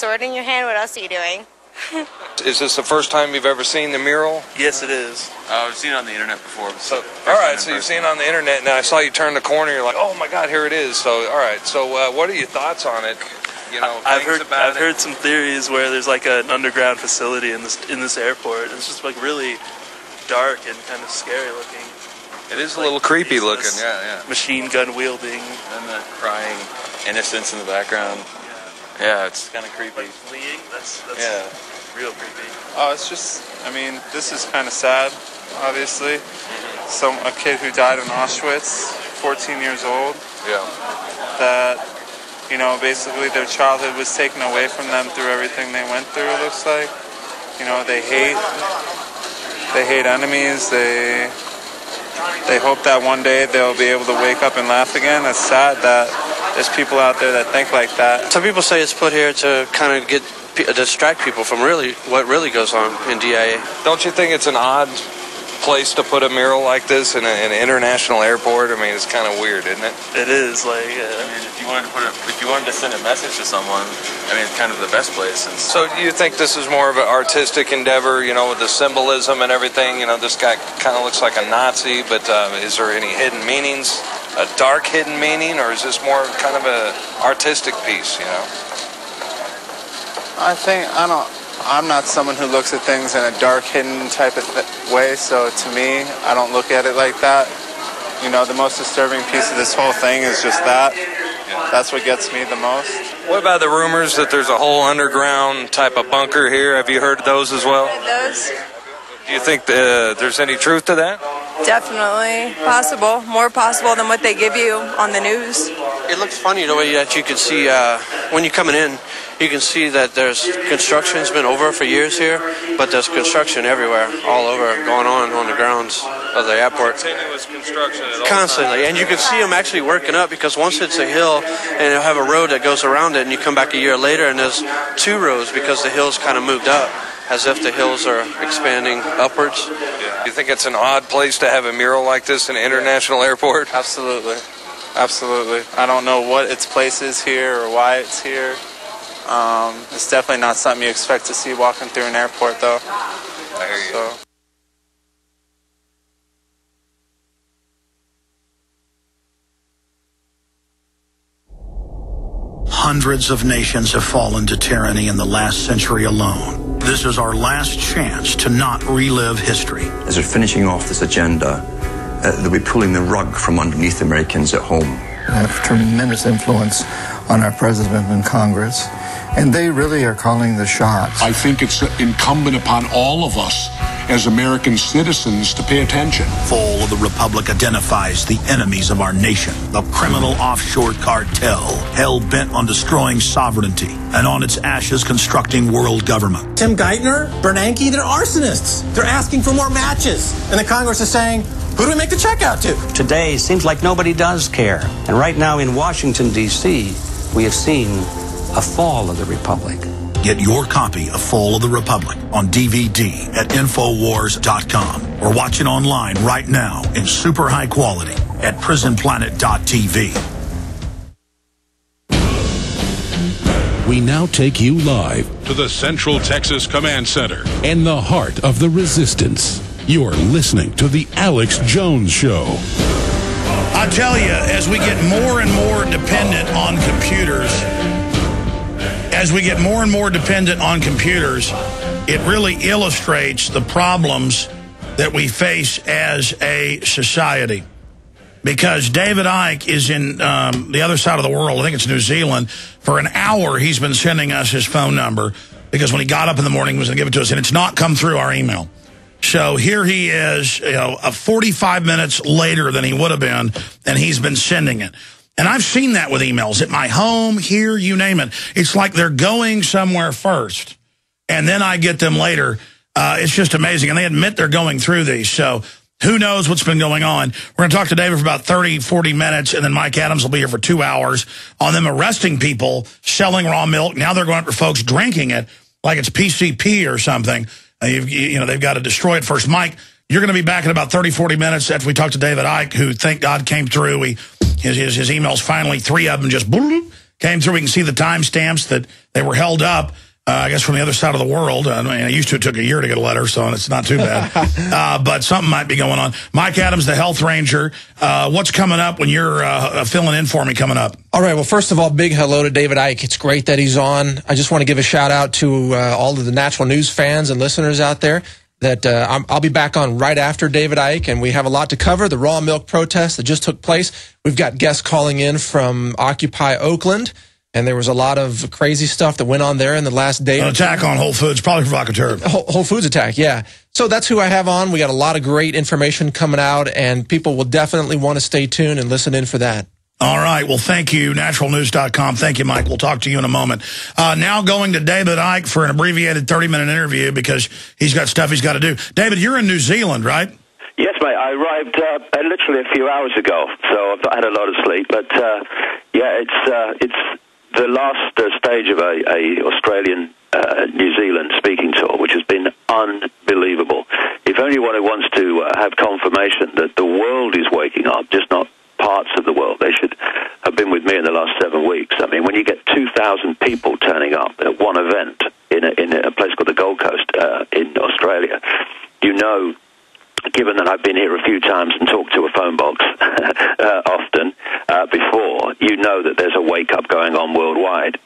Sword in your hand, what else are you doing? Is this the first time you've ever seen the mural? Yes, it is. I've seen it on the internet before. So, all right, so you've seen it on the internet, and I saw you turn the corner, you're like, oh my God, here it is. So, all right, so what are your thoughts on it? You know, I've heard some theories where there's like an underground facility in this airport. It's just like really dark and kind of scary looking. It is a little creepy looking, yeah. Machine gun wielding. And the crying innocence in the background. Yeah, it's kind of creepy. Like fleeing? That's yeah. Real creepy. Oh, it's just, I mean, this is kind of sad, obviously. A kid who died in Auschwitz, 14 years old. Yeah. That, you know, basically their childhood was taken away from them through everything they went through, it looks like. You know, they hate enemies, they hope that one day they'll be able to wake up and laugh again. It's sad that there's people out there that think like that. Some people say it's put here to kind of distract people from what really goes on in DIA. Don't you think it's an odd place to put a mural like this in an international airport? I mean, it's kind of weird, isn't it? It is. Like, I mean, if you wanted to send a message to someone, I mean, it's kind of the best place. So do you think this is more of an artistic endeavor, you know, with the symbolism and everything? You know, this guy kind of looks like a Nazi, but is there any hidden meanings, a dark hidden meaning, or is this more kind of an artistic piece, you know? I'm not someone who looks at things in a dark, hidden type of way, so to me, I don't look at it like that. You know, the most disturbing piece of this whole thing is just that. That's what gets me the most. What about the rumors that there's a whole underground type of bunker here? Have you heard those as well? Those? Do you think there's any truth to that? Definitely possible. More possible than what they give you on the news. It looks funny the way that you can see when you're coming in. You can see that there's construction's been over for years here, but there's construction everywhere, all over, going on the grounds of the airport. Continuous construction at all constantly, and you can see them actually working up, because once it's a hill, and they'll have a road that goes around it, and you come back a year later, and there's two roads because the hill's kind of moved up, as if the hills are expanding upwards. Yeah. You think it's an odd place to have a mural like this in an international airport? Absolutely. Absolutely. I don't know what its place is here or why it's here. It's definitely not something you expect to see walking through an airport, though. I hear you. So. Hundreds of nations have fallen to tyranny in the last century alone. This is our last chance to not relive history. As we're finishing off this agenda, they'll be pulling the rug from underneath Americans at home. They have tremendous influence on our president and Congress, and they really are calling the shots. I think it's incumbent upon all of us as American citizens to pay attention. Fall of the Republic identifies the enemies of our nation, the criminal offshore cartel, hell-bent on destroying sovereignty, and on its ashes constructing world government. Tim Geithner, Bernanke, they're arsonists. They're asking for more matches. And the Congress is saying, who do we make the check out to? Today seems like nobody does care. And right now in Washington, D.C., we have seen a fall of the Republic. Get your copy of Fall of the Republic on DVD at Infowars.com or watch it online right now in super high quality at prisonplanet.tv. We now take you live to the Central Texas Command Center in the heart of the resistance. You're listening to The Alex Jones Show. I tell you, as we get more and more dependent on computers, it really illustrates the problems that we face as a society. Because David Icke is in the other side of the world, I think it's New Zealand. For an hour, he's been sending us his phone number, because when he got up in the morning, he was going to give it to us, and it's not come through our email. So here he is, 45 minutes later than he would have been, and he's been sending it. And I've seen that with emails at my home, here, you name it. It's like they're going somewhere first, and then I get them later. It's just amazing. And they admit they're going through these. So who knows what's been going on. We're going to talk to David for about 30, 40 minutes, and then Mike Adams will be here for 2 hours on them arresting people, selling raw milk. Now they're going after folks drinking it like it's PCP or something. They've got to destroy it first. Mike, you're going to be back in about 30, 40 minutes after we talk to David Icke, who, thank God, came through. His emails finally, 3 of them just came through. We can see the timestamps that they were held up, I guess, from the other side of the world. I mean, it took a year to get a letter, so it's not too bad. But something might be going on. Mike Adams, the health ranger, what's coming up when you're filling in for me coming up? All right, well, first of all, big hello to David Icke. It's great that he's on. I just want to give a shout-out to all of the Natural News fans and listeners out there. That I'll be back on right after David Icke, and we have a lot to cover. The raw milk protest that just took place. We've got guests calling in from Occupy Oakland, and there was a lot of crazy stuff that went on there in the last day. An attack on Whole Foods, probably provocateur. Whole Foods attack, yeah. So that's who I have on. We got a lot of great information coming out, and people will definitely want to stay tuned and listen in for that. All right. Well, thank you, naturalnews.com. Thank you, Mike. We'll talk to you in a moment. Now going to David Icke for an abbreviated 30-minute interview because he's got stuff he's got to do. David, you're in New Zealand, right? Yes, mate. I arrived literally a few hours ago, so I've not had a lot of sleep. But, yeah, it's the last stage of a Australian New Zealand speaking tour, which has been unbelievable. If anyone who wants to have confirmation that the world is waking up, just not parts of the world, they should have been with me in the last 7 weeks. I mean, when you get 2,000 people turning up at one event in a place called the Gold Coast in Australia, you know, given that I've been here a few times and talked to a phone box often before, you know that there's a wake-up going on worldwide.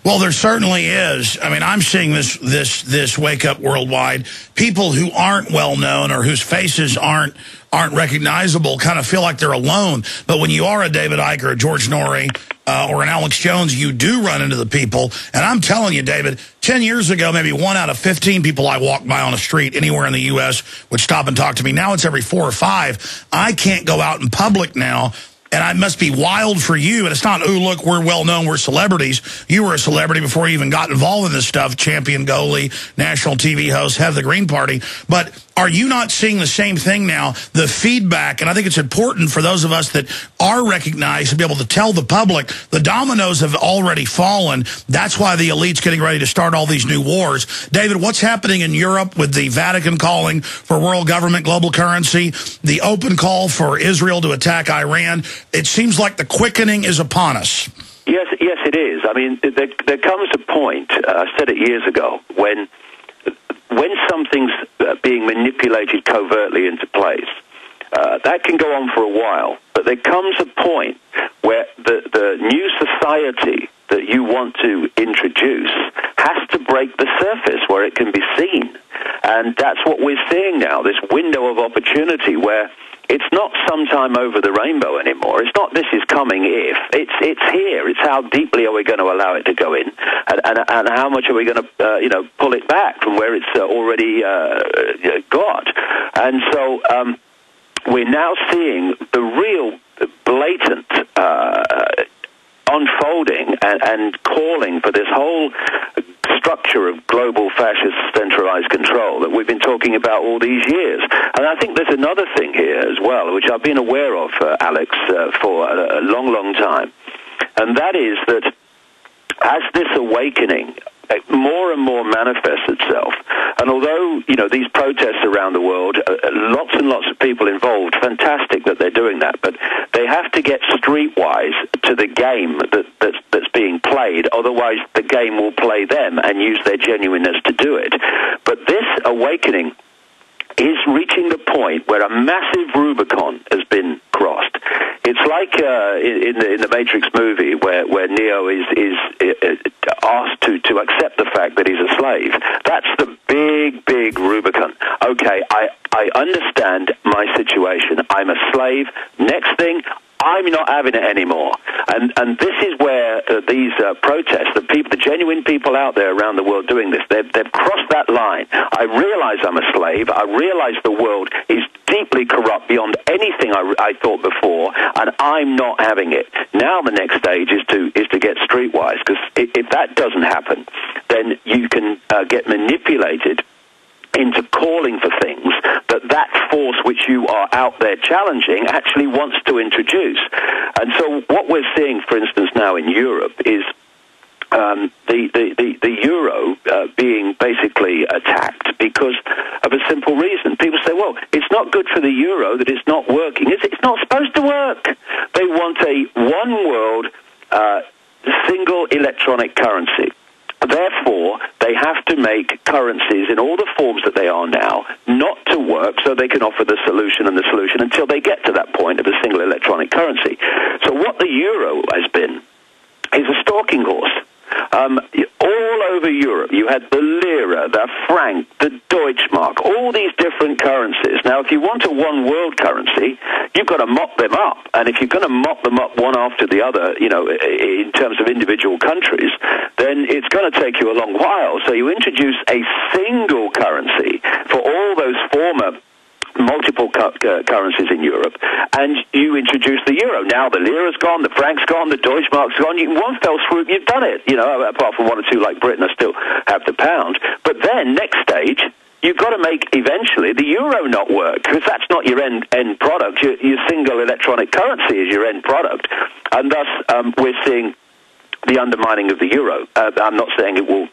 Well, there certainly is. I mean, I'm seeing this wake up worldwide. People who aren't well known or whose faces aren't recognizable kind of feel like they're alone. But when you are a David Icke or a George Noory or an Alex Jones, you do run into the people. And I'm telling you, David, 10 years ago, maybe 1 out of 15 people I walked by on a street anywhere in the U.S. would stop and talk to me. Now it's every 4 or 5. I can't go out in public now. And I must be wild for you. And it's not, oh, look, we're well-known, we're celebrities. You were a celebrity before you even got involved in this stuff. Champion goalie, national TV host, head of the Green Party. But are you not seeing the same thing now? The feedback, and I think it's important for those of us that are recognized to be able to tell the public, the dominoes have already fallen. That's why the elite's getting ready to start all these new wars. David, what's happening in Europe with the Vatican calling for world government, global currency, the open call for Israel to attack Iran? It seems like the quickening is upon us. Yes, it is. I mean, there comes a point, I said it years ago, when something's being manipulated covertly into place, that can go on for a while, but there comes a point where the new society that you want to introduce has to break the surface where it can be seen. And that's what we're seeing now, this window of opportunity where it's not sometime over the rainbow anymore. It's not this is coming if. It's here. It's how deeply are we going to allow it to go in, and how much are we going to pull it back from where it's already got. And so we're now seeing the real blatant unfolding and calling for this whole structure of global fascist centralized control that we've been talking about all these years. And I think there's another thing here as well, which I've been aware of, Alex, for a long, long time. And that is that as this awakening more and more manifests itself, and although, these protests around the world, lots and lots of people involved, fantastic that they're doing that, but they have to get streetwise to the game that's being played, otherwise the game will play them and use their genuineness to do it. But this awakening is reaching the point where a massive Rubicon has been crossed. It's like in the Matrix movie where Neo is asked to accept the fact that he's a slave. That's the big Rubicon. Okay, I understand my situation. I'm a slave. Next thing, I'm not having it anymore. And this is where these protests, the genuine people out there around the world doing this, they've crossed that line. I realize I'm a slave. I realize the world is deeply corrupt beyond anything I thought before, and I'm not having it. Now the next stage is to get streetwise, because if that doesn't happen, then you can get manipulated into calling for things that force which you are out there challenging actually wants to introduce. And so what we're seeing, for instance, now in Europe is the euro being basically attacked because of a simple reason. People say, well, it's not good for the euro that it's not working. It's not supposed to work. They want a one world electronic currency. Therefore, they have to make currencies in all the forms that they are now not to work so they can offer the solution and the solution until they get to that point of a single electronic currency. So what the euro has been is a stalking horse. All over Europe, you had the lira, the franc, the Deutschmark, all these different currencies. Now, if you want a one-world currency, you've got to mop them up. And if you're going to mop them up one after the other, you know, in terms of individual countries, then it's going to take you a long while. So you introduce a single currency for all those former multiple currencies in Europe, and you introduce the euro. Now the lira's gone, the franc's gone, the Deutschmark's gone. You, one fell swoop, you've done it. You know, apart from one or two like Britain, I still have the pound. But then, next stage, you've got to make eventually the euro not work, because that's not your end product. Your single electronic currency is your end product, and thus we're seeing the undermining of the euro. I'm not saying it will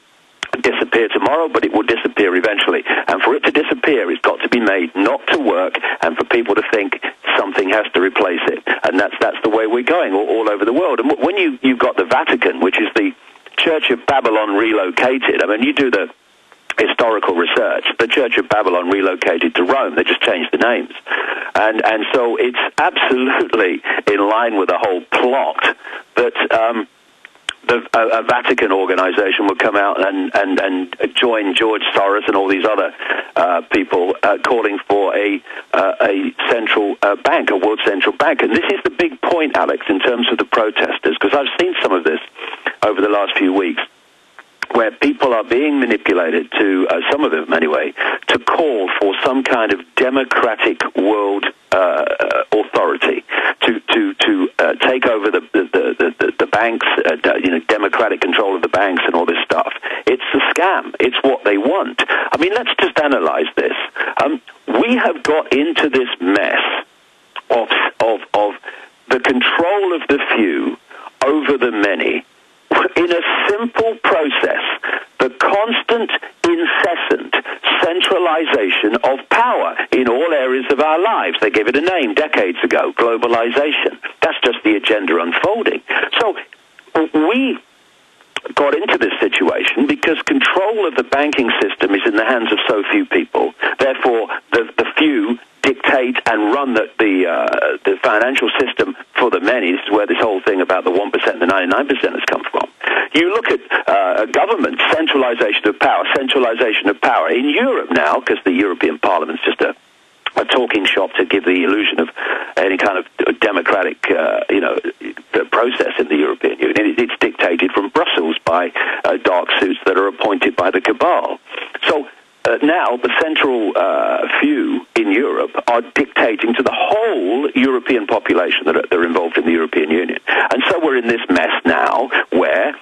disappear tomorrow, but it will disappear eventually. And for it to disappear, it's got to be made not to work, and for people to think something has to replace it. And that's the way we're going all over the world. And when you've got the Vatican, which is the Church of Babylon relocated, I mean, you do the historical research, the Church of Babylon relocated to Rome. They just changed the names. And so it's absolutely in line with the whole plot that a Vatican organization would come out and join George Soros and all these other people calling for a central bank, a world central bank. And this is the big point, Alex, in terms of the protesters, because I've seen some of this over the last few weeks, where people are being manipulated to, some of them anyway, to call for some kind of democratic world authority to take over the banks, democratic control of the banks and all this stuff. It's a scam. It's what they want. I mean, let's just analyze this. We have got into this mess of the control of the few over the many in a simple process, the constant, incessant centralization of power in all areas of our lives. They gave it a name decades ago, globalization. That's just the agenda unfolding. So we got into this situation because control of the banking system is in the hands of so few people. Therefore, the few dictate and run the financial system for the many. This is where this whole thing about the 1% and the 99% has come from. You look at government, centralization of power. In Europe now, because the European Parliament's just a talking shop to give the illusion of any kind of democratic, process in the European Union. It's dictated from Brussels by dark suits that are appointed by the cabal. So now the central few in Europe are dictating to the whole European population that are involved in the European Union. And so we're in this mess now where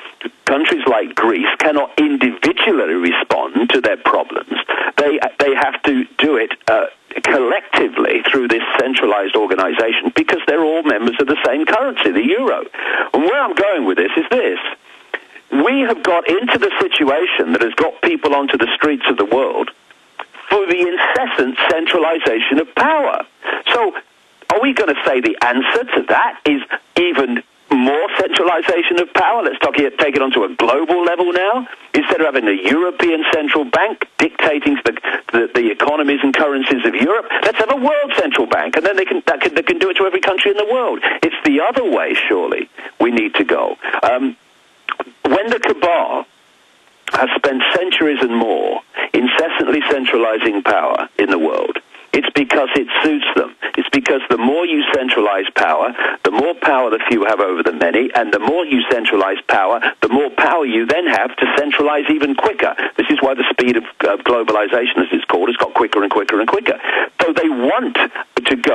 countries like Greece cannot individually respond to their problems. They have to do it collectively through this centralized organization because they're all members of the same currency, the euro. And where I'm going with this is this. We have got into the situation that has got people onto the streets of the world for the incessant centralization of power. So are we going to say the answer to that is even more centralization of power? Let's take it onto a global level now. Instead of having a European central bank dictating the economies and currencies of Europe, let's have a world central bank, and then they can do it to every country in the world. It's the other way, surely, we need to go. When the cabal has spent centuries and more incessantly centralizing power in the world, it's because it suits them. It's because the more you centralize power, the more power the few have over the many, and the more you centralize power, the more power you then have to centralize even quicker. This is why the speed of globalization, as it's called, has got quicker and quicker and quicker. So they want to go